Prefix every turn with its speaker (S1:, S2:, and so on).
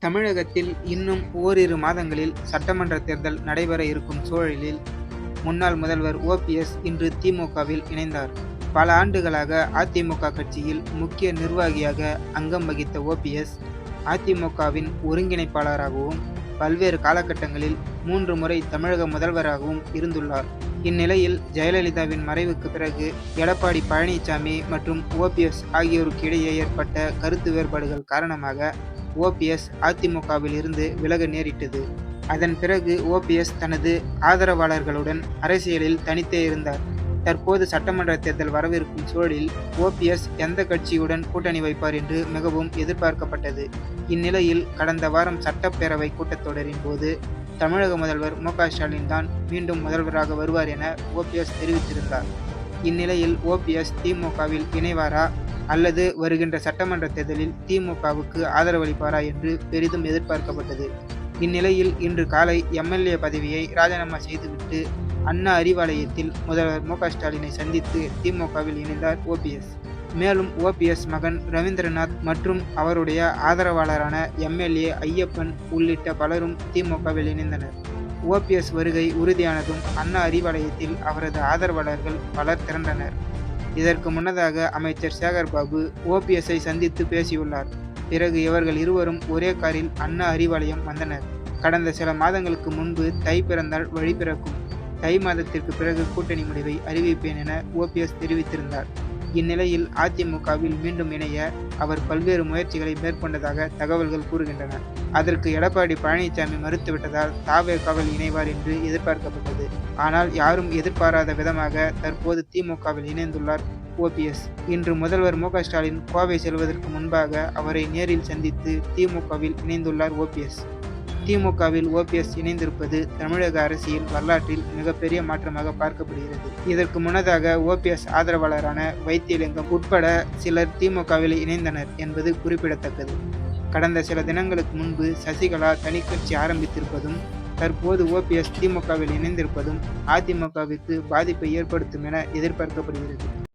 S1: தமிழகத்தில் இன்னும் ஓரிரு மாதங்களில் சட்டமன்ற தேர்தல் நடைபெற இருக்கும் சூழலில், முன்னாள் முதல்வர் ஓபிஎஸ் இன்று திமுகவில் இணைந்தார். பல ஆண்டுகளாக அதிமுக கட்சியில் முக்கிய நிர்வாகியாக அங்கம் வகித்த ஓபிஎஸ், அதிமுகவின் ஒருங்கிணைப்பாளராகவும், பல்வேறு காலகட்டங்களில் 3 முறை தமிழக முதல்வராகவும் இருந்துள்ளார். இந்நிலையில், ஜெயலலிதாவின் மறைவுக்கு பிறகு எடப்பாடி பழனிசாமி மற்றும் ஓபிஎஸ் ஆகியோருக்கு இடையே ஏற்பட்ட கருத்து வேறுபாடுகள் காரணமாக ஓபிஎஸ் அதிமுகவில் இருந்து விலக நேரிட்டது. அதன் பிறகு ஓபிஎஸ் தனது ஆதரவாளர்களுடன் அரசியலில் தனித்தே இருந்தார். தற்போது சட்டமன்ற தேர்தல் வரவிருக்கும் சூழலில் ஓபிஎஸ் எந்த கட்சியுடன் கூட்டணி வைப்பார் என்று மிகவும் எதிர்பார்க்கப்பட்டது. இந்நிலையில், கடந்த வாரம் சட்டப்பேரவை கூட்டத்தொடரின் போது தமிழக முதல்வர் மு.க.ஸ்டாலின் தான் மீண்டும் முதல்வராக வருவார் என ஓபிஎஸ் தெரிவித்திருந்தார். இந்நிலையில், ஓபிஎஸ் திமுகவில் இணைவாரா அல்லது வருகின்ற சட்டமன்ற தேர்தலில் திமுகவுக்கு ஆதரவளிப்பாரா என்று பெரிதும் எதிர்பார்க்கப்பட்டது. இந்நிலையில், இன்று காலை எம்எல்ஏ பதவியை ராஜினாமா செய்துவிட்டு அண்ணா அறிவாலயத்தில் முதல்வர் மு.க.ஸ்டாலினை சந்தித்து திமுகவில் இணைந்தார் ஓபிஎஸ். மேலும் ஓபிஎஸ் மகன் ரவீந்திரநாத் மற்றும் அவருடைய ஆதரவாளரான எம்எல்ஏ ஐயப்பன் உள்ளிட்ட பலரும் திமுகவில் இணைந்தனர். ஓபிஎஸ் வருகை உறுதியானதும் அண்ணா அறிவாலயத்தில் அவரது ஆதரவாளர்கள் பலர் திரண்டனர். இதற்கு முன்னதாக அமைச்சர் சேகர்பாபு ஓபிஎஸ்ஐ சந்தித்து பேசியுள்ளார். பிறகு இவர்கள் இருவரும் ஒரே காரில் அண்ணா அறிவாலயம் வந்தனர். கடந்த சில மாதங்களுக்கு முன்பு தை பிறந்தால் வழி பிறக்கும், தை மாதத்திற்கு பிறகு கூட்டணி முடிவை அறிவிப்பேன் என ஓபிஎஸ் தெரிவித்திருந்தார். இந்நிலையில், அதிமுகவில் மீண்டும் இணைய அவர் பல்வேறு முயற்சிகளை மேற்கொண்டதாக தகவல்கள் கூறுகின்றன. அதற்கு எடப்பாடி பழனிசாமி மறுத்துவிட்டதால் தவேகாவில் இணைவார் என்று எதிர்பார்க்கப்பட்டது. ஆனால் யாரும் எதிர்பாராத விதமாக தற்போது திமுகவில் இணைந்துள்ளார் ஓபிஎஸ். இன்று முதல்வர் மு.க.ஸ்டாலின் கோவை செல்வதற்கு முன்பாக அவரை நேரில் சந்தித்து திமுகவில் இணைந்துள்ளார் ஓபிஎஸ். திமுகவில் ஓபிஎஸ் இணைந்திருப்பது தமிழக அரசியல் வரலாற்றில் மிகப்பெரிய மாற்றமாக பார்க்கப்படுகிறது. இதற்கு முன்னதாக ஓபிஎஸ் ஆதரவாளரான வைத்தியலிங்கம் உட்பட சிலர் திமுகவில் இணைந்தனர் என்பது குறிப்பிடத்தக்கது. கடந்த சில தினங்களுக்கு முன்பு சசிகலா தனி கட்சி ஆரம்பித்திருப்பதும், தற்போது ஓபிஎஸ் திமுகவில் இணைந்திருப்பதும் அதிமுகவிற்கு பாதிப்பை ஏற்படுத்தும் என எதிர்பார்க்கப்படுகிறது.